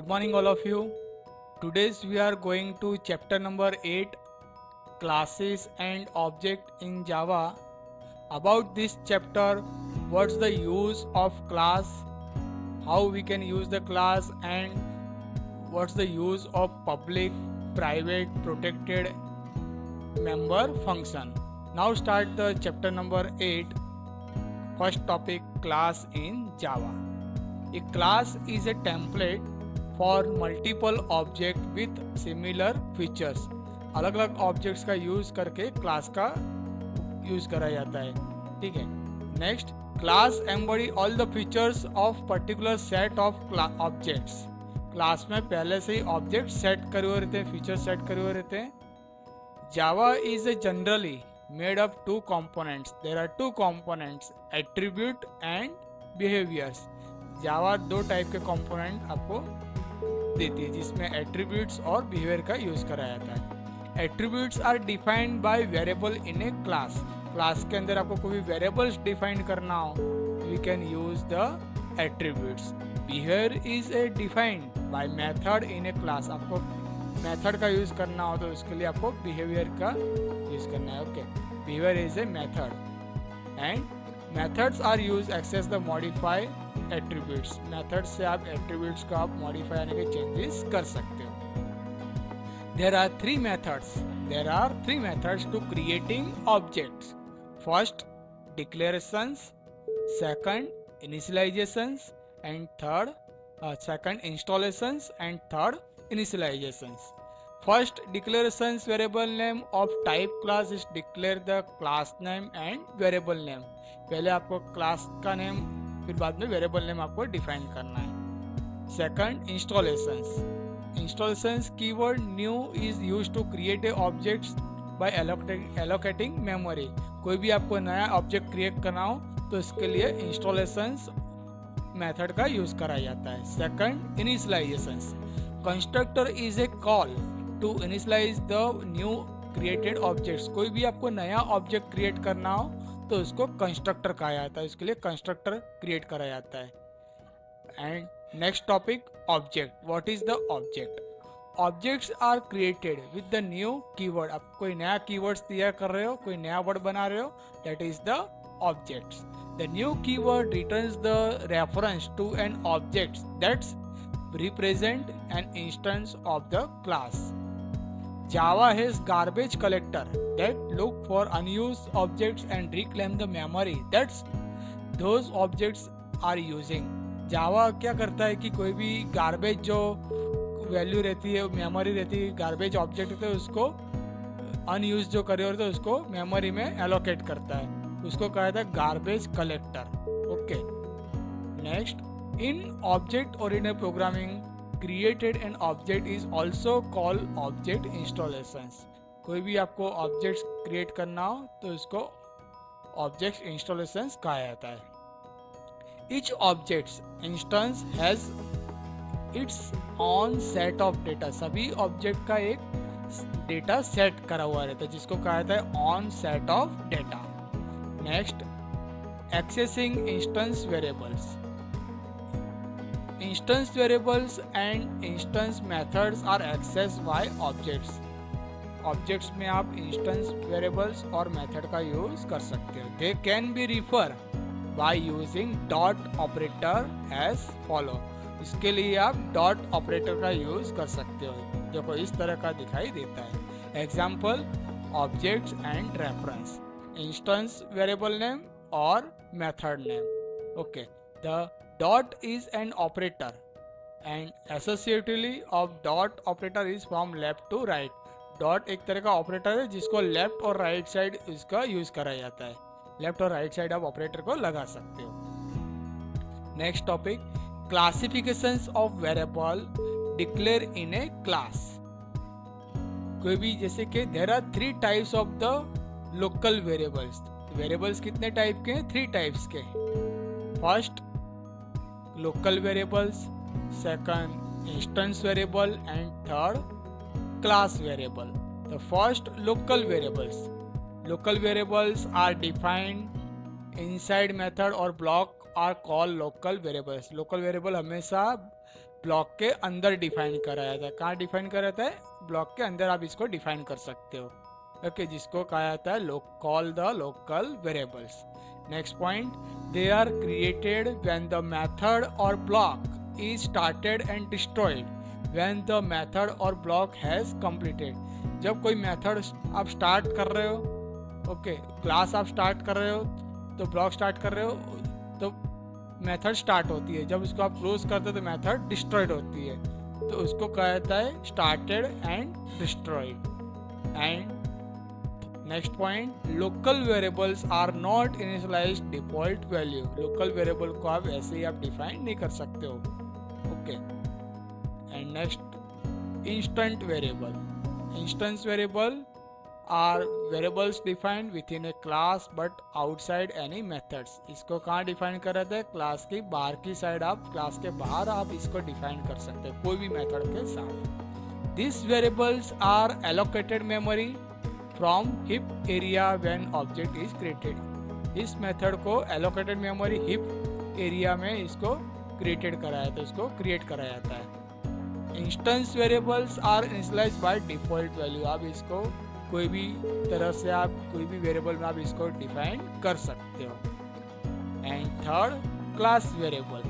Good morning all of you. Today's we are going to chapter number 8, classes and object in Java. About this chapter, what's the use of class, how we can use the class, and what's the use of public, private, protected member function. Now start the chapter number 8. First topic, class in Java. A class is a template for multiple object with similar features. अलग अलग objects का use करके class का use करा जाता है. ठीक है. Next, class embody all the features of particular set of objects. Class में पहले से ही ऑब्जेक्ट सेट करे हुए रहते हैं, फीचर सेट करे हुए रहते हैं. Java is generally made of two components. There are two components, attribute and behaviors. जावा दो टाइप के कंपोनेंट आपको देती है जिसमें एट्रीब्यूट्स और बिहेवियर का यूज कराया जाता है. Attributes are defined by variable in a class. Class के अंदर आपको कोई वेरिएबल्स डिफाइन करना हो, we can use the attributes. Behaviour is a defined by method in a class. आपको मेथड का यूज करना हो तो उसके लिए आपको बिहेवियर का यूज करना है. Okay, behaviour is a method and methods are use access the modify attributes. Method से आप एट्रीब्यूट्स को आप मॉडिफाई यानी कि चेंजेस कर सकते हो. There are three methods to creating objects. First, declarations, second initialisations and third second installations and third initializations. First, declarations variable name of type class is declare the class name and variable name. पहले आपको class का name फिर बाद में variable name आपको define करना है. Second, installations keyword new is used to create a objects by allocating memory. कोई भी आपको नया ऑब्जेक्ट क्रिएट करना हो तो इसके लिए इंस्टॉलेशंस मेथड का यूज करा जाता है. Second, initialisations. Constructor is a call to initialise the new created objects. कोई भी आपको नया ऑब्जेक्ट क्रिएट करना हो तो उसको कंस्ट्रक्टर कहा जाता है, उसके लिए कंस्ट्रक्टर क्रिएट करा जाता है. And next topic, object. What is the object? Objects are created with the new keyword. आप कोई नया कीवर्ड्स तैयार कर रहे हो, कोई नया वर्ड बना रहे हो, that is the objects. The new keyword returns the reference to an object that's represent an instance of the class. Java has garbage collector that look for unused objects and reclaim the memory that's those objects are using. Java क्या करता है कि कोई भी garbage जो value रहती है, memory रहती है, गार्बेज ऑब्जेक्ट होते हैं उसको अनयूज जो करे होते हैं उसको मेमोरी में एलोकेट करता है, उसको कहा जाता है garbage collector. Okay. Next, in object oriented programming, created an object is also called object installations. कोई भी आपको ऑब्जेक्ट्स क्रिएट करना हो तो इसको ऑब्जेक्ट इंस्टॉलेशंस कहा जाता है. Each object instance has its own set of data. सभी ऑब्जेक्ट का एक डेटा सेट करा हुआ रहता है जिसको कहा जाता है on set of data. Next, accessing instance variables. Instance variables and instance methods are accessed by objects. Objects में आप instance variables और method का use कर सकते हो. They can be referred by using dot operator as follow. इसके लिए आप dot operator का use कर सकते हो. देखो इस तरह का दिखाई देता है. Example, objects and reference, instance variable name और method name. Okay. The dot is an operator and associatively of dot operator is from left to right. dot एक तरह का ऑपरेटर है जिसको लेफ्ट और राइट साइड इसका यूज करा जाता है. लेफ्ट और राइट साइड आप ऑपरेटर को लगा सकते हो. Next topic, classifications of variable declare in a class. कोई भी जैसे कि there are three types of the local variables. Variables कितने टाइप के हैं? थ्री टाइप्स के. First, local variables, second instance variable and third class variable. The first, local variables. Local variables are defined inside method or block are called local variables. Local variable हमेशा block के अंदर define करा जाता है। कहाँ define करा जाता है? ब्लॉक के अंदर आप इसको डिफाइन कर सकते हो। ओके, जिसको कहा जाता है call the local variables. Next point, they are created when the method और block is started and destroyed when the method और ब्लॉक हैज कंप्लीटेड। जब कोई मेथड आप स्टार्ट कर रहे हो, ओके, क्लास आप स्टार्ट कर रहे हो, तो ब्लॉक स्टार्ट कर रहे हो, तो मेथड स्टार्ट होती है। जब उसको आप क्लोज करते हो तो मेथड डिस्ट्रॉयड होती है, तो उसको कहा जाता है started and destroyed. And next point, local variables are not initialized default value. Local variable को आप ऐसे ही आप डिफाइन नहीं कर सकते हो। Okay, and next, instant variable. Instance variable are variables defined within a class but outside any methods. इसको कहाँ डिफाइन कर रहे थे? क्लास की बाहर की साइड, आप क्लास के बाहर आप इसको डिफाइन कर सकते हो कोई भी मेथड के साथ। This variables are allocated memory from heap area when object is created. इस मेथड को एलोकेटेड मेमोरी हिप एरिया में इसको क्रिएटेड कराया, तो इसको क्रिएट कराया जाता है। Instance variables are initialized by default value. आप इसको कोई भी तरह से आप कोई भी वेरिएबल में आप इसको डिफाइन कर सकते हो। And third, class variable.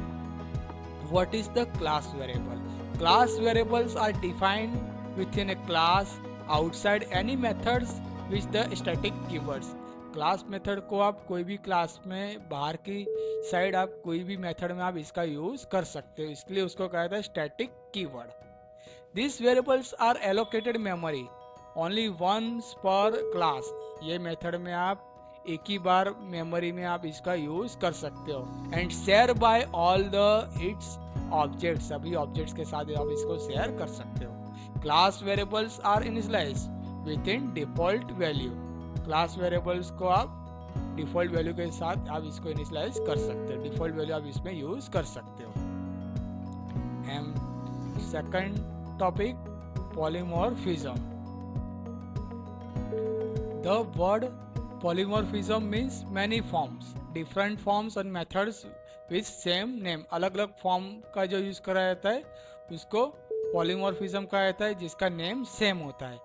What is the class variable? Class variables are defined within a class outside any methods with the static keywords. Class method को आप कोई भी क्लास में बाहर की साइड आप कोई भी मेथड में आप इसका यूज कर सकते हो, इसलिए उसको कहा जाता है static keyword. This variables are allocated memory only once per class. ये मेथड में आप एक ही बार मेमोरी में आप इसका यूज कर सकते हो। And share by all the its objects, सभी ऑब्जेक्ट्स के साथ आप इसको शेयर कर सकते हो। Class variables are initialized with in default value. Class variables को आप डिफॉल्ट वैल्यू के साथ आप इसको इनिशियलाइज कर सकते हो, डिफॉल्ट वैल्यू आप इसमें यूज कर सकते हो। And second topic, polymorphism. The word polymorphism means many forms, different forms and methods with same name। अलग अलग फॉर्म का जो यूज करा जाता है उसको पॉलीमॉर्फिज्म कहा जाता है, जिसका नेम सेम होता है।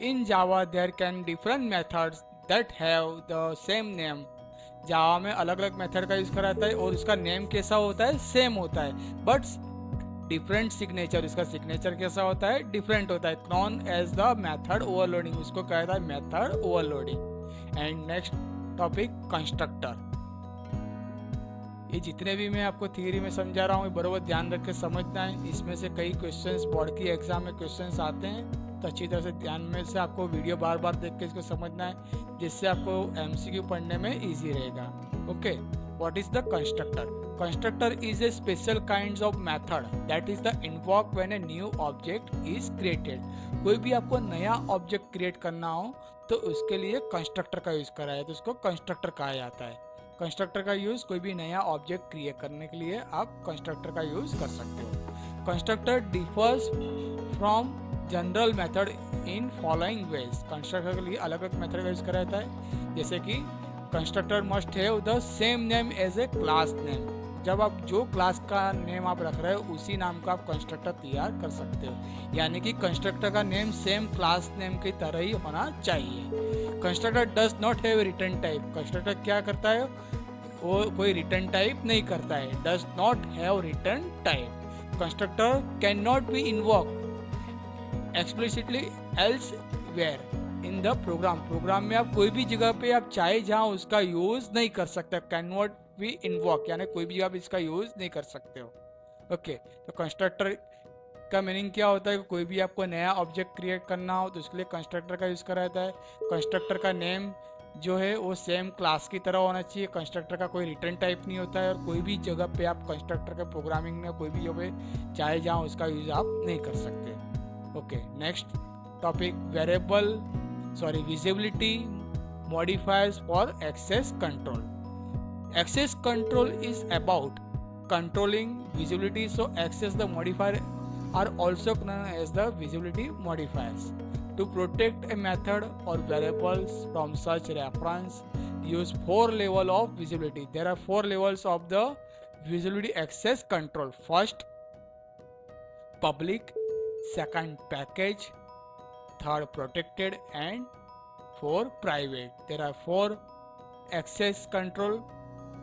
In Java there can different methods that have the same name. Java में अलग अलग मेथड का यूज करा जाता है और उसका नेम कैसा होता है? सेम होता है, बट डिफरेंट सिग्नेचर। इसका सिग्नेचर कैसा होता है? डिफरेंट होता है। Known as the method overloading, उसको कहा जाता है method overloading. And next topic, constructor. ये जितने भी मैं आपको थियरी में समझा रहा हूँ बराबर ध्यान रख के समझना है। इसमें से कई क्वेश्चंस बोर्ड की एग्जाम में क्वेश्चंस आते हैं, तो अच्छी तरह से ध्यान में से आपको वीडियो बार बार देख के इसको समझना है, जिससे आपको एमसीक्यू पढ़ने में ईजी रहेगा। Okay, what is the constructor? Constructor is a special kinds of method that is the invoke when a new object is created। कोई भी आपको नया ऑब्जेक्ट क्रिएट करना हो तो उसके लिए कंस्ट्रक्टर का यूज करा है, तो उसको कंस्ट्रक्टर कहा जाता है। कंस्ट्रक्टर का यूज कोई भी नया ऑब्जेक्ट क्रिएट करने के लिए आप कंस्ट्रक्टर का यूज कर सकते हो। Constructor differs from general method in following veg. Constructor के लिए अलग अलग मेथड का यूज करा जाता है, जैसे कि constructor must have the same name as a class name. जब आप जो क्लास का नेम आप रख रहे हो उसी नाम का आप कंस्ट्रक्टर तैयार कर सकते हो, यानी कि कंस्ट्रक्टर का नेम सेम क्लास नेम की तरह ही होना चाहिए। Constructor does not have return type. Constructor क्या करता है? वो कोई रिटर्न टाइप नहीं करता है, does not have return type. Constructor can not be invoked explicitly elsewhere in the program. Program में आप कोई भी जगह पे आप चाहे जहाँ उसका यूज नहीं कर सकते। कैन नॉट भी इन्वोक, यानी कोई भी आप इसका यूज नहीं कर सकते हो। ओके, तो कंस्ट्रक्टर का मीनिंग क्या होता है? कोई भी आपको नया ऑब्जेक्ट क्रिएट करना हो तो उसके लिए कंस्ट्रक्टर का यूज करा जाता है। कंस्ट्रक्टर का नेम जो है वो सेम क्लास की तरह होना चाहिए। कंस्ट्रक्टर का कोई रिटर्न टाइप नहीं होता है, और कोई भी जगह पे आप कंस्ट्रक्टर के प्रोग्रामिंग में कोई भी जगह चाहे जहाँ उसका यूज आप नहीं कर सकते। Okay, next topic, visibility modifiers for access control. Access control is about controlling visibility, so access the modifier are also known as the visibility modifiers. To protect a method or variables from such reference, use 4 levels of visibility. There are 4 levels of the visibility access control. First, public, second package, third protected, and four private. There are four access control: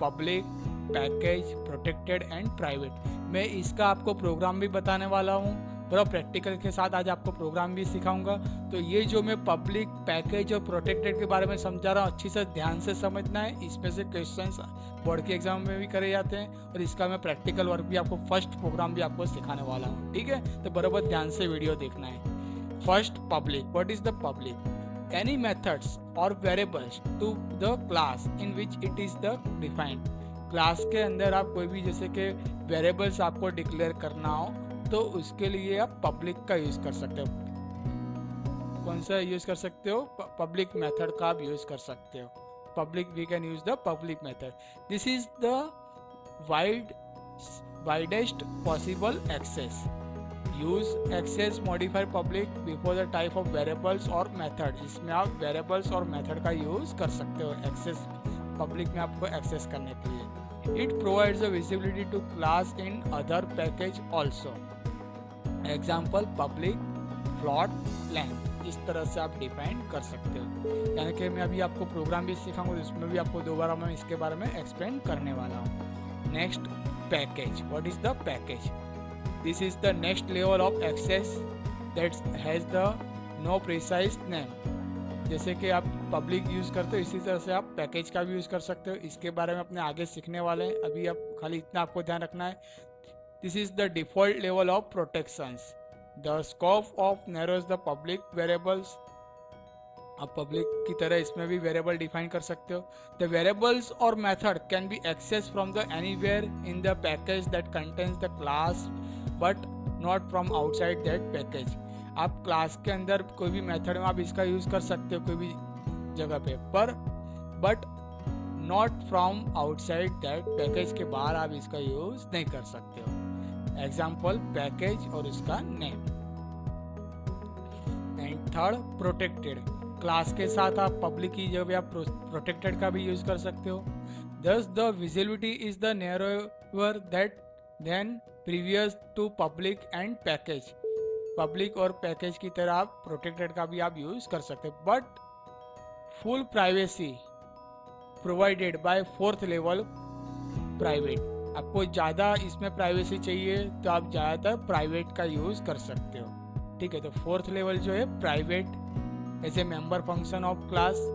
public, package, protected and private. मैं इसका आपको programme भी बताने वाला हूँ, पूरा practical के साथ आज आपको प्रोग्राम भी सिखाऊंगा। तो ये जो मैं पब्लिक, पैकेज और प्रोटेक्टेड के बारे में समझा रहा हूँ, अच्छी से ध्यान से समझना है। इसमें से क्वेश्चंस बोर्ड के एग्जाम में भी करे जाते हैं और इसका मैं प्रैक्टिकल वर्क भी आपको फर्स्ट प्रोग्राम भी आपको सिखाने वाला हूँ, ठीक है। तो बराबर ध्यान से वीडियो देखना है। First, public. What is the public? Any methods or variables to the class in which it is the defined। Class के अंदर आप कोई भी जैसे कि वेरिएबल्स आपको डिक्लेयर करना हो तो उसके लिए आप पब्लिक का यूज कर सकते हो। कौन सा यूज कर सकते हो? पब्लिक मेथड का आप यूज कर सकते हो। Public, we can use the public method. This is the widest possible access. Use access modify public before the type of variables और मेथड। इसमें आप वेरिएबल्स और मेथड का यूज कर सकते हो एक्सेस पब्लिक में आपको एक्सेस करने के लिए। It provides the visibility to class in other package also. Example, public float length. इस तरह से आप डिफाइन कर सकते हो। यानी कि मैं अभी आपको प्रोग्राम भी सिखाऊंगा, इसमें भी आपको दोबारा मैं इसके बारे में एक्सप्लेन करने वाला हूँ। Next, package. What is the package? This is the next level of access that has the no precise name। जैसे कि आप पब्लिक यूज करते हो इसी तरह से आप पैकेज का भी यूज कर सकते हो। इसके बारे में अपने आगे सीखने वाले हैं, अभी आप खाली इतना आपको ध्यान रखना है। This is the default level of protections. The scope of narrows the public variables. आप पब्लिक की तरह इसमें भी वेरिएबल डिफाइन कर सकते हो। द वेरिएबल्स और method can be access from the anywhere in the package that contains the class but not from outside that package. आप क्लास के अंदर कोई भी मेथड में आप इसका यूज कर सकते हो कोई भी जगह पे, पर but not from outside that package के बाहर आप इसका यूज नहीं कर सकते हो। एग्जाम्पल, पैकेज और इसका name. And third, protected. Class के साथ आप पब्लिक की जगह आप प्रोटेक्टेड का भी यूज कर सकते हो। Thus the visibility is the narrower that then previous to public and package. Public और पैकेज की तरह आप प्रोटेक्टेड का भी आप यूज कर सकते हो। But full privacy provided by fourth level private. आपको ज़्यादा इसमें प्राइवेसी चाहिए तो आप ज़्यादातर प्राइवेट का यूज कर सकते हो, ठीक है। तो फोर्थ लेवल जो है private as a member function of class.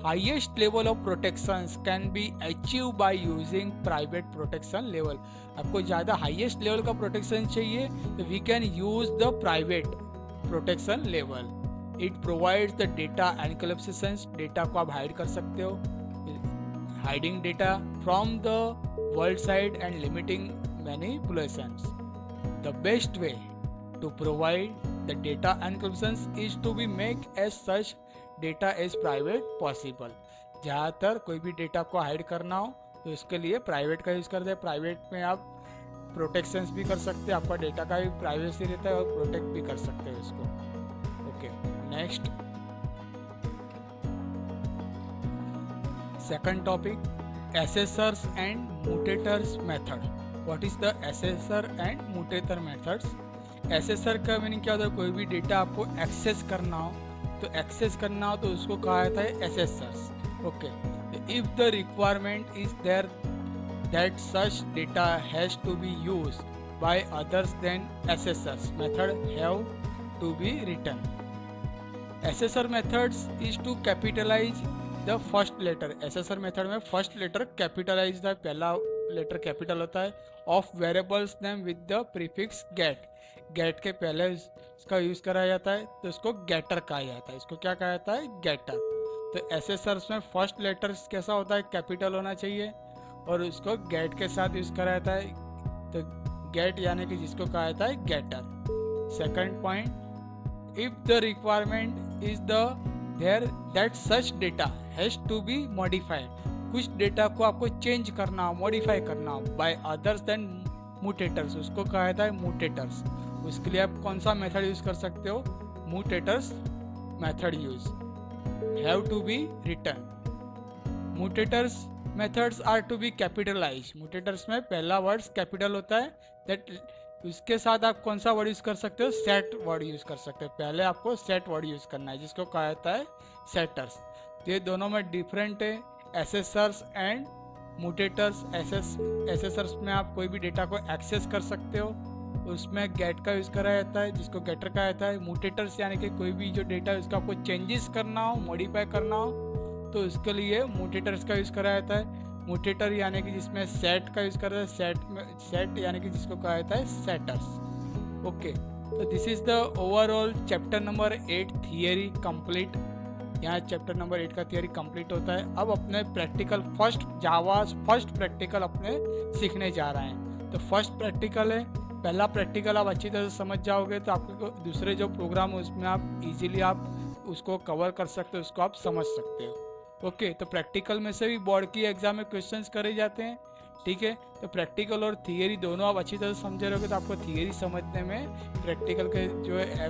Highest level of protections can be achieve by using private protection level. आपको ज़्यादा हाईएस्ट लेवल का प्रोटेक्शन चाहिए तो we can use the private protection level. It provides the data encryptions. Data को आप hide कर सकते हो, hiding data from the world side and limiting manipulations. The best way to provide the data encryptions is to be make as such data as private possible। ज़्यादातर कोई भी data को hide करना हो तो इसके लिए प्राइवेट का यूज़ करते हैं। प्राइवेट में आप प्रोटेक्शंस भी कर सकते हैं, आपका डेटा का भी प्राइवेसी रहता है और प्रोटेक्ट भी कर सकते हैं इसको। Okay, next second topic, accessors and mutators method. What is the accessor and mutator methods? Accessor का मीनिंग क्या होता है? कोई भी डेटा आपको एक्सेस करना हो तो उसको कहा जाता है accessors. Okay, if the requirement is there that such data has to be used by others then accessors method have to be written. Accessor methods is to capitalise the first letter. Accessor method में first letter capitalise है, पहला letter capital होता है, of variables name with the prefix get. Get के पहले इसका use करा जाता है तो इसको गेटर कहा जाता है। इसको क्या कहा जाता है? गेटर। तो एसेसर्स में फर्स्ट लेटर कैसा होता है? कैपिटल होना चाहिए और उसको गेट के साथ यूज करा जाता है। तो गेट यानी कि जिसको कहा जाता है getter. Second point, if the requirement is the there that such data has to be modified. कुछ डेटा को आपको चेंज करना हो, मॉडिफाई करना हो बाय अदर्स देन म्यूटेटर्स, उसको कहा जाता है म्यूटेटर्स। उसके लिए आप कौन सा मेथड यूज कर सकते हो? Mutators method use have to be written. Mutators methods are to be capitalise. Mutators में पहला वर्ड्स कैपिटल होता है, दैट उसके साथ आप कौन सा वर्ड यूज़ कर सकते हो, सेट वर्ड यूज़ कर सकते हो। पहले आपको सेट वर्ड यूज़ करना है जिसको कहा जाता है सेटर्स। ये दोनों में डिफरेंट है, एसेसर्स एंड मुटेटर्स। एसेसर्स में आप कोई भी डेटा को एक्सेस कर सकते हो, उसमें गेट का यूज़ करा जाता है जिसको गेटर कहा जाता है। मुटेटर्स यानी कि कोई भी जो डेटा है उसका आपको चेंजेस करना हो, मॉडिफाई करना हो तो उसके लिए मुटेटर्स का यूज़ करा जाता है। मुटेटर यानी कि जिसमें सेट का यूज़ कर रहा है, सेट यानी कि जिसको कहा जाता है सेटर्स। ओके, तो this is the overall chapter number 8 theory complete. यहाँ चैप्टर नंबर 8 का थियरी कंप्लीट होता है। अब अपने प्रैक्टिकल फर्स्ट प्रैक्टिकल अपने सीखने जा रहे हैं। तो फर्स्ट प्रैक्टिकल है, पहला प्रैक्टिकल आप अच्छी तरह से समझ जाओगे तो आपको दूसरे जो प्रोग्राम है उसमें आप इजीली आप उसको कवर कर सकते हो, उसको आप समझ सकते हो। ओके, तो प्रैक्टिकल में से भी बोर्ड की एग्जाम में क्वेश्चंस करे जाते हैं, ठीक है। तो प्रैक्टिकल और थियरी दोनों आप अच्छी तरह से समझे रहोगे तो आपको थियरी समझने में प्रैक्टिकल के जो है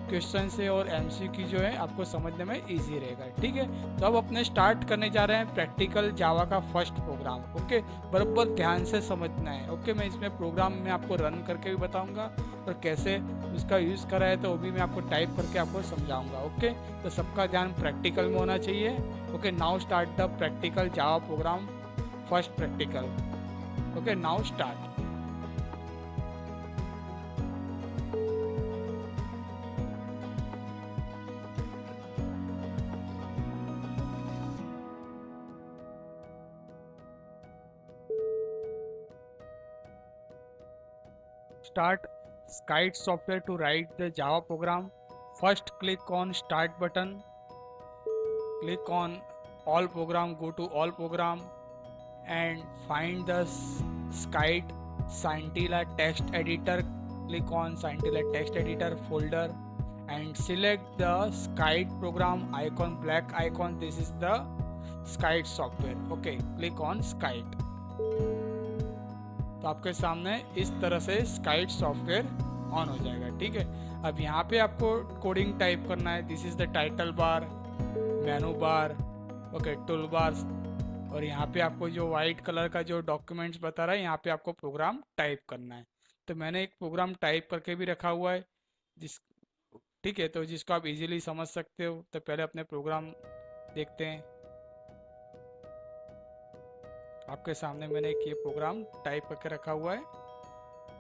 क्वेश्चन है और एमसीक्यू जो है आपको समझने में इजी रहेगा, ठीक है। तो अब अपने स्टार्ट करने जा रहे हैं प्रैक्टिकल जावा का फर्स्ट प्रोग्राम। ओके, बराबर ध्यान से समझना है। ओके, मैं इसमें प्रोग्राम में आपको रन करके भी बताऊंगा और कैसे उसका यूज़ करा है तो वो भी मैं आपको टाइप करके आपको समझाऊंगा। ओके, तो सबका ध्यान प्रैक्टिकल में होना चाहिए। Okay, now start the practical Java program first practical. Okay, now start. Start Skite software to write the Java program. First click on start button, click on all program, go to all program and find the Skite Scintilla text editor. Click on Scintilla text editor folder and select the Skite program icon, black icon. This is the Skite software. Okay, click on Skite. तो आपके सामने इस तरह से स्काइट software on हो जाएगा, ठीक है। अब यहाँ पे आपको कोडिंग टाइप करना है। This is the title bar, menu bar, okay, tool bars, और यहाँ पे आपको जो वाइट कलर का जो डॉक्यूमेंट्स बता रहा है यहाँ पे आपको प्रोग्राम टाइप करना है। तो मैंने एक प्रोग्राम टाइप करके भी रखा हुआ है जिस, ठीक है, तो जिसको आप इजीली समझ सकते हो। तो पहले अपने प्रोग्राम देखते हैं। आपके सामने मैंने एक ये प्रोग्राम टाइप करके रखा हुआ है।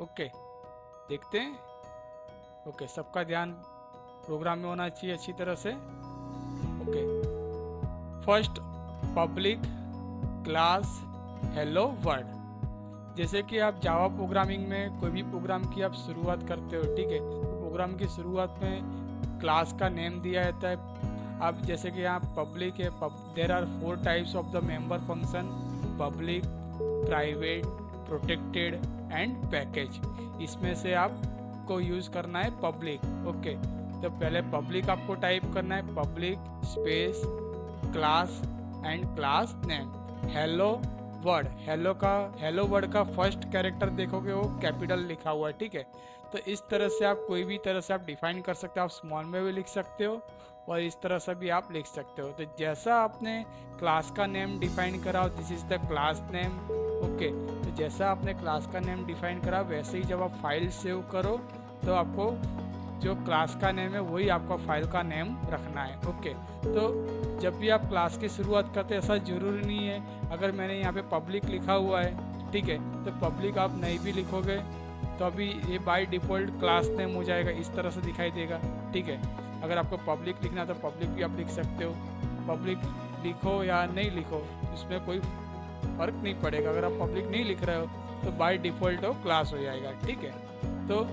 ओके, देखते हैं। ओके, सबका ध्यान प्रोग्राम में होना चाहिए अच्छी तरह से। Okay, first public class hello world. जैसे कि आप जावा प्रोग्रामिंग में कोई भी प्रोग्राम की आप शुरुआत करते हो, ठीक है, तो प्रोग्राम की शुरुआत में क्लास का नेम दिया जाता है। अब जैसे कि यहाँ पब्लिक है, there are 4 types of the member function, public, private, protected and package. इसमें से आपको यूज़ करना है पब्लिक। ओके, तो पहले पब्लिक आपको टाइप करना है, public space class and class name hello word. Hello word का फर्स्ट कैरेक्टर देखोगे वो कैपिटल लिखा हुआ है, ठीक है। तो इस तरह से आप कोई भी तरह से आप डिफाइन कर सकते हो। आप स्मॉल में भी लिख सकते हो और इस तरह से भी आप लिख सकते हो। तो जैसा आपने क्लास का नेम डिफाइन करा, this is the class name. Okay, तो जैसा आपने क्लास का नेम डिफाइन करा वैसे ही जब आप फाइल सेव करो तो आपको जो क्लास का नेम है वही आपका फाइल का नेम रखना है। ओके, तो जब भी आप क्लास की शुरुआत करते हैं ऐसा जरूरी नहीं है। अगर मैंने यहाँ पे पब्लिक लिखा हुआ है, ठीक है, तो पब्लिक आप नहीं भी लिखोगे तो अभी ये बाय डिफ़ॉल्ट क्लास नेम हो जाएगा, इस तरह से दिखाई देगा, ठीक है। अगर आपको पब्लिक लिखना है तो पब्लिक भी आप लिख सकते हो। पब्लिक लिखो या नहीं लिखो इसमें कोई फ़र्क नहीं पड़ेगा। अगर आप पब्लिक नहीं लिख रहे हो तो बाय डिफ़ॉल्ट वो क्लास हो जाएगा, ठीक है। तो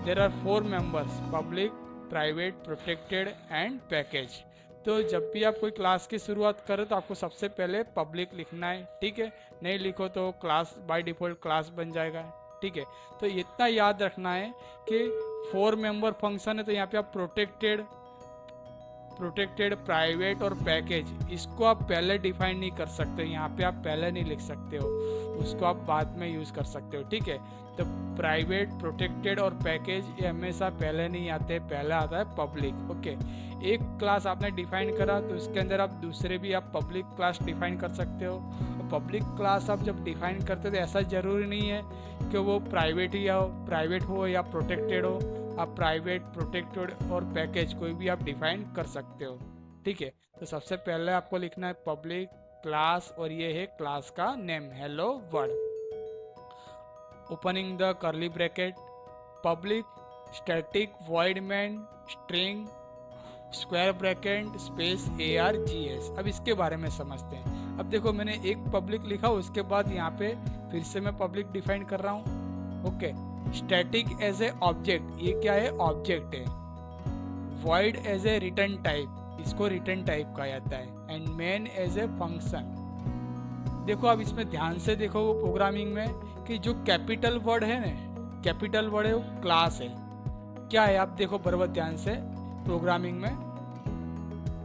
there are 4 members, public, private, protected and package. तो जब भी आप कोई क्लास की शुरुआत करें तो आपको सबसे पहले पब्लिक लिखना है, ठीक है। नहीं लिखो तो क्लास बाय डिफ़ॉल्ट क्लास बन जाएगा, ठीक है। तो इतना याद रखना है कि 4 मेंबर फंक्शन है तो यहाँ पे आप प्रोटेक्टेड, प्राइवेट और पैकेज, इसको आप पहले डिफाइन नहीं कर सकते। यहाँ पे आप पहले नहीं लिख सकते हो, उसको आप बाद में यूज़ कर सकते हो, ठीक है। तो प्राइवेट, प्रोटेक्टेड और पैकेज ये हमेशा पहले नहीं आते, पहले आता है पब्लिक। ओके, एक क्लास आपने डिफाइन करा तो उसके अंदर आप दूसरे भी आप पब्लिक क्लास डिफाइन कर सकते हो। पब्लिक क्लास आप जब डिफाइन करते तो ऐसा ज़रूरी नहीं है कि वो प्राइवेट हो या प्रोटेक्टेड हो। आप प्राइवेट, प्रोटेक्टेड और पैकेज कोई भी आप डिफाइन कर सकते हो। ठीक है, तो सबसे पहले आपको लिखना है पब्लिक क्लास और ये है क्लास का name hello world. Opening the curly bracket, public static void main string square bracket space ARGS। अब इसके बारे में समझते हैं। अब देखो मैंने एक पब्लिक लिखा, उसके बाद यहाँ पे फिर से मैं पब्लिक डिफाइन कर रहा हूँ। Okay, static as a object, ये क्या है? ऑब्जेक्ट है। Void as a return type, इसको रिटर्न टाइप कहा जाता है। And main as a function. देखो अब इसमें ध्यान से देखो वो प्रोग्रामिंग में कि जो कैपिटल वर्ड है ना, कैपिटल वर्ड है वो क्लास है। क्या है आप देखो बराबर ध्यान से प्रोग्रामिंग में,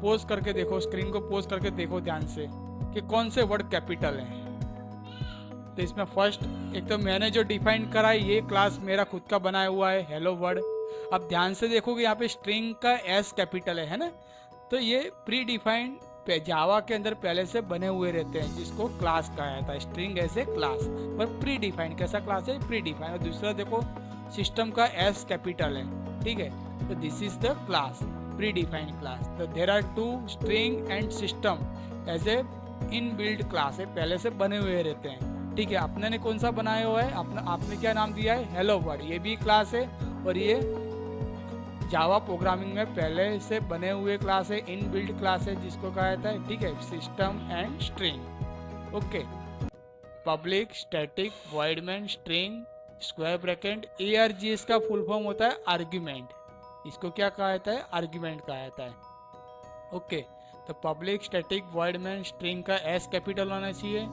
पोज करके देखो, स्क्रीन को पोज करके देखो ध्यान से कि कौन से वर्ड कैपिटल हैं। तो इसमें फर्स्ट एक तो मैंने जो डिफाइन करा है ये क्लास मेरा खुद का बनाया हुआ है हेलो वर्ड। अब ध्यान से देखोगे यहाँ पे स्ट्रिंग का S कैपिटल है ना, तो ये प्री डिफाइंड जावा के अंदर पहले से बने हुए रहते हैं जिसको क्लास कहा जाता है। स्ट्रिंग एज ए क्लास, पर प्री डिफाइंड कैसा क्लास है? Pre defined. और दूसरा देखो सिस्टम का S कैपिटल है। ठीक है, तो this is the class, predefined class. तो there are two string and system as a inbuilt class है, पहले से बने हुए रहते हैं। ठीक है, अपने ने कौन सा बनाया हुआ है? आपने क्या नाम दिया है? Hello word. ये भी क्लास है और ये जावा प्रोग्रामिंग में पहले से बने हुए क्लास है, इन बिल्ड क्लास है जिसको कहा जाता है। ठीक है, system and string. Okay, public static void main string square bracket ARGS का फुल फॉर्म होता है आर्ग्यूमेंट। इसको क्या कहा जाता है? आर्ग्यूमेंट कहा जाता है। ओके, तो public static void main string का S कैपिटल होना चाहिए।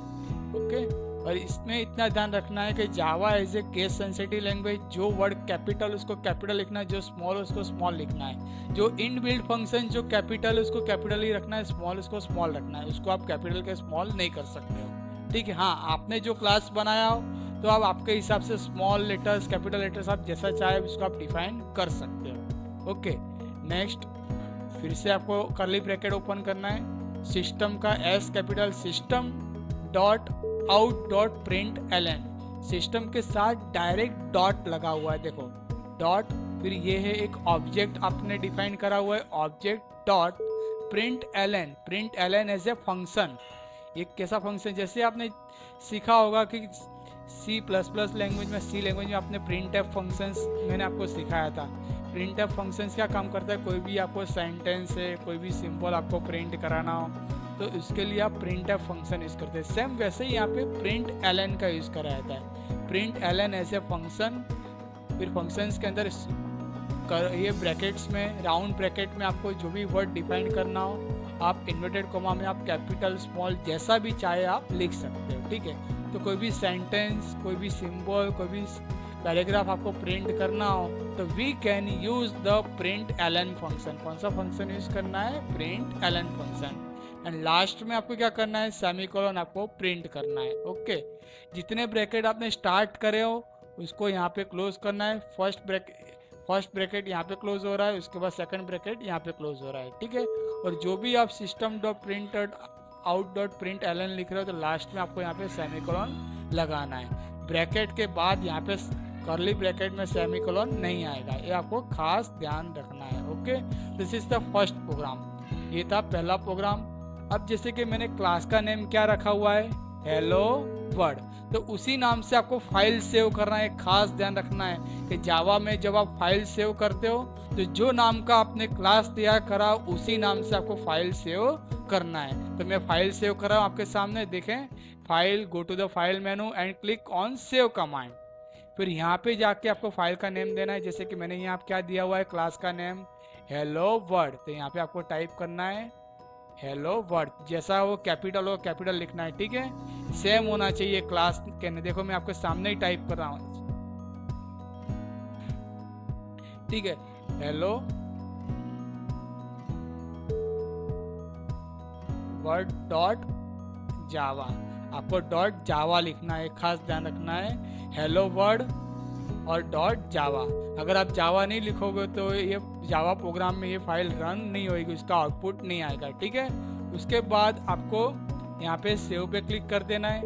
ओके, और इसमें इतना ध्यान रखना है कि Java as a case sensitive language, जो वर्ड कैपिटल उसको कैपिटल लिखना है, जो स्मॉल उसको स्मॉल लिखना है। जो इन बिल्ड फंक्शन जो कैपिटल उसको कैपिटल ही रखना है, स्मॉल उसको स्मॉल रखना है। उसको आप कैपिटल के स्मॉल नहीं कर सकते हो। ठीक है, हाँ आपने जो क्लास बनाया हो तो आप आपके हिसाब से स्मॉल लेटर्स, कैपिटल लेटर्स आप जैसा चाहे उसको आप डिफाइन कर सकते हो। ओके, नेक्स्ट फिर से आपको कर्ली ब्रैकेट ओपन करना है। सिस्टम का S capital, system dot out dot print LN। System के साथ डायरेक्ट डॉट लगा हुआ है, देखो डॉट। फिर ये है एक ऑब्जेक्ट आपने डिफाइन करा हुआ है, object dot print LN। Print LN as a function. ये कैसा फंक्शन? जैसे आपने सीखा होगा कि C++ लैंग्वेज में, C लैंग्वेज में आपने प्रिंट एफ फंक्शंस मैंने आपको सिखाया था। प्रिंट एफ फंक्शंस क्या काम करता है? कोई भी आपको सेंटेंस है, कोई भी सिंबल आपको प्रिंट कराना हो तो इसके लिए आप प्रिंट एफ फंक्शन यूज करते हैं। सेम वैसे ही यहाँ पे प्रिंट LN का यूज करा जाता है। प्रिंट LN ऐसे फंक्शन, फिर फंक्शंस के अंदर ये ब्रैकेट्स में, राउंड ब्रैकेट में आपको जो भी वर्ड डिफाइन करना हो आप इन्वर्टेड कोमा में आप कैपिटल स्मॉल जैसा भी चाहे आप लिख सकते हो। ठीक है, तो कोई भी सेंटेंस, कोई भी सिंबल, कोई भी पैराग्राफ आपको प्रिंट करना हो तो we can use the print LN function. कौन सा फंक्शन यूज करना है? Print LN function. And last में आपको क्या करना है? सेमीकोलन आपको प्रिंट करना है। ओके, जितने ब्रैकेट आपने स्टार्ट करे हो उसको यहाँ पे क्लोज करना है। फर्स्ट ब्रैकेट यहाँ पे क्लोज हो रहा है, उसके बाद सेकंड ब्रैकेट यहाँ पे क्लोज हो रहा है। ठीक है, और जो भी आप system dot print out dot print LN लिख रहे हो तो लास्ट में आपको यहाँ पे सेमीकोलन लगाना है। ब्रैकेट के बाद यहाँ पे कर्ली ब्रैकेट में सेमीकोलन नहीं आएगा, ये आपको खास ध्यान रखना है। Okay, this is the first program. ये था पहला प्रोग्राम। अब जैसे कि मैंने क्लास का नेम क्या रखा हुआ है? Hello word. तो उसी नाम से आपको फाइल सेव करना है। खास ध्यान रखना है कि जावा में जब आप फाइल सेव करते हो तो जो नाम का आपने क्लास तैयार करा उसी नाम से आपको फाइल सेव करना है। तो मैं फाइल सेव कर रहा हूँ आपके सामने, देखें file, go to the file menu and click on save command. फिर यहाँ पे जाके आपको फाइल का नेम देना है। जैसे कि मैंने यहाँ क्या दिया हुआ है? क्लास का नेम हेलो वर्ड। तो यहाँ पे आपको टाइप करना है हेलो वर्ड, जैसा वो कैपिटल हो कैपिटल लिखना है। ठीक है, सेम होना चाहिए क्लास के। देखो मैं आपके सामने ही टाइप कर रहा हूँ। ठीक है, हेलो वर्ड डॉट जावा। आपको डॉट जावा लिखना है, खास ध्यान रखना है। हेलो वर्ड और डॉट जावा। अगर आप जावा नहीं लिखोगे तो ये जावा प्रोग्राम में ये फाइल रन नहीं होगी, उसका आउटपुट नहीं आएगा। ठीक है, उसके बाद आपको यहाँ पे सेव पे क्लिक कर देना है।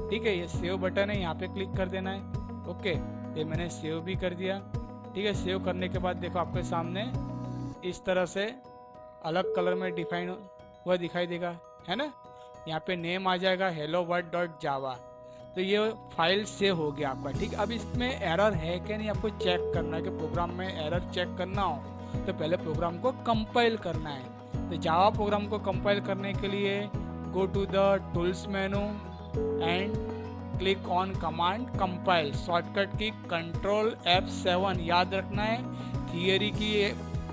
ठीक है, ये सेव बटन है, यहाँ पे क्लिक कर देना है। ओके, ये मैंने सेव भी कर दिया। ठीक है, सेव करने के बाद देखो आपके सामने इस तरह से अलग कलर में डिफाइन हुआ दिखाई देगा, है ना। यहाँ पे नेम आ जाएगा हेलो वर्ल्ड डॉट जावा। तो ये फाइल सेव हो गया आपका। ठीक, अब इसमें एरर है क्या नहीं आपको चेक करना है। कि प्रोग्राम में एरर चेक करना हो तो पहले प्रोग्राम को कंपाइल करना है। तो जावा प्रोग्राम को कंपाइल करने के लिए go to the tools menu and click on command compile. Shortcut की कंट्रोल F7 याद रखना है। थियरी की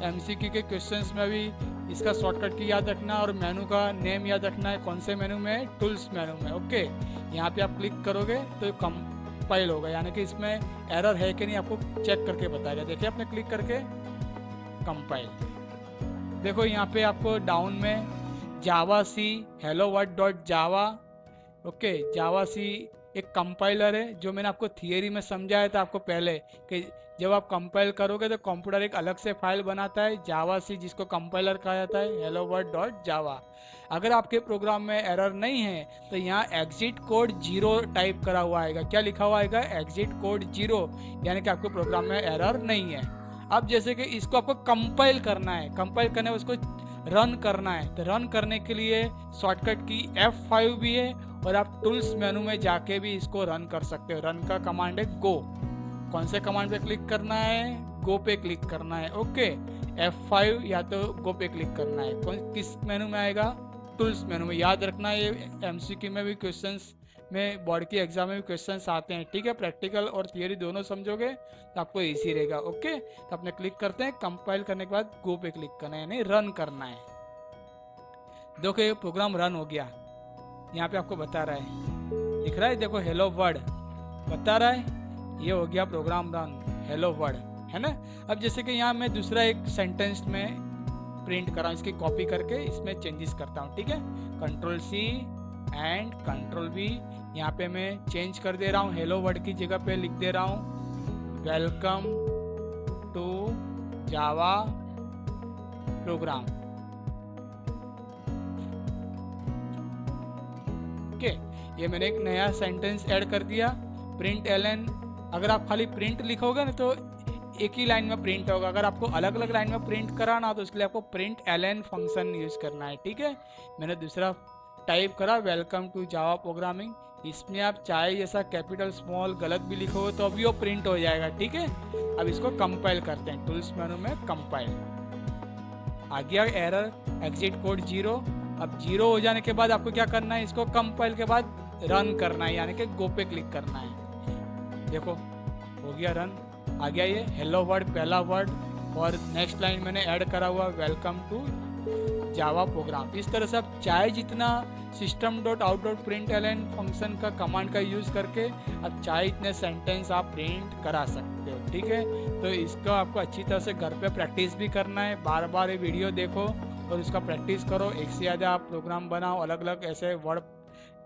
MCQ के क्वेश्चंस में भी इसका शॉर्टकट की याद रखना है और मेनू का नेम याद रखना है। कौन से मेनू में? टूल्स मेनू में। ओके, यहाँ पे आप क्लिक करोगे तो कंपाइल होगा, यानी कि इसमें एरर है कि नहीं आपको चेक करके बताएगा। देखिए आपने क्लिक करके कंपाइल, देखो यहाँ पे आपको डाउन में Java C hello world dot Java. Okay, Java C एक कंपाइलर है, जो मैंने आपको थियरी में समझाया था आपको पहले कि जब आप कंपाइल करोगे तो कंप्यूटर एक अलग से फाइल बनाता है जावा सी, जिसको कंपाइलर कहा जाता है हेलो वर्ल्ड डॉट जावा। अगर आपके प्रोग्राम में एरर नहीं है तो यहाँ एग्जिट कोड 0 टाइप करा हुआ आएगा। क्या लिखा हुआ आएगा? एग्जिट कोड 0, यानी कि आपके प्रोग्राम में एरर नहीं है। अब जैसे कि इसको आपको कंपाइल करना है, कंपाइल करने उसको रन करना है। तो रन करने के लिए शॉर्टकट की F5 भी है और आप टूल्स मेनू में जाके भी इसको रन कर सकते हो। रन का कमांड है गो। कौन से कमांड पे क्लिक करना है? गो पे क्लिक करना है। ओके, F5 या तो गो पे क्लिक करना है। किस मेनू में आएगा? टूल्स मेनू में। याद रखना है, ये MCQ में भी क्वेश्चंस में, बोर्ड की एग्जाम में भी क्वेश्चंस आते हैं। ठीक है, प्रैक्टिकल और थियरी दोनों समझोगे तो आपको इजी रहेगा। ओके, तो अपने क्लिक करते हैं। कंपाइल करने के बाद गो पे क्लिक करना है, यानी रन करना है। देखो ये प्रोग्राम रन हो गया। यहाँ पे आपको बता रहा है, दिख रहा है, देखो हेलो वर्ड बता रहा है। ये हो गया प्रोग्राम रन, हेलो वर्ड, है ना। अब जैसे कि यहाँ मैं दूसरा एक सेंटेंस में प्रिंट कर रहा हूँ, इसकी कॉपी करके इसमें चेंजेस करता हूँ। ठीक है, control C and control V। यहाँ पे मैं चेंज कर दे रहा हूँ, हेलो वर्ड की जगह पे लिख दे रहा हूँ welcome to Java program. Okay, ये मैंने एक नया सेंटेंस ऐड कर दिया, प्रिंट ln। अगर आप खाली प्रिंट लिखोगे ना तो एक ही लाइन में प्रिंट होगा। अगर आपको अलग अलग लाइन में प्रिंट कराना तो उसके लिए आपको प्रिंट ln फंक्शन यूज करना है। ठीक है, मैंने दूसरा टाइप करा वेलकम टू जावा प्रोग्रामिंग। इसमें आप चाहे जैसा कैपिटल स्मॉल गलत भी लिखोगे तो अभी वो प्रिंट हो जाएगा। ठीक है, अब इसको कंपाइल करते हैं। टूल्स मेनू में कंपाइल आ गया, एरर एग्जिट कोड 0। अब 0 हो जाने के बाद आपको क्या करना है? इसको कंपाइल के बाद रन करना है, यानी कि गो पे क्लिक करना है। देखो हो गया रन, आ गया ये हेलो वर्ड पहला वर्ड, और नेक्स्ट लाइन मैंने ऐड करा हुआ वेलकम टू जावा प्रोग्राम। इस तरह से आप चाहे जितना system.out.println फंक्शन का कमांड का यूज करके अब चाहे इतने सेंटेंस आप प्रिंट करा सकते हो। ठीक है, तो इसका आपको अच्छी तरह से घर पे प्रैक्टिस भी करना है। बार बार ये वीडियो देखो और इसका प्रैक्टिस करो। एक से ज़्यादा आप प्रोग्राम बनाओ, अलग अलग ऐसे वर्ड,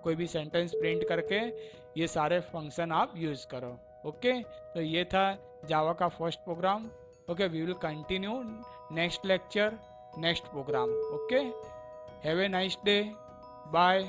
कोई भी सेंटेंस प्रिंट करके ये सारे फंक्शन आप यूज करो। ओके, तो ये था जावा का first program. Okay, we will continue next lecture, next program. Okay, have a nice day, bye.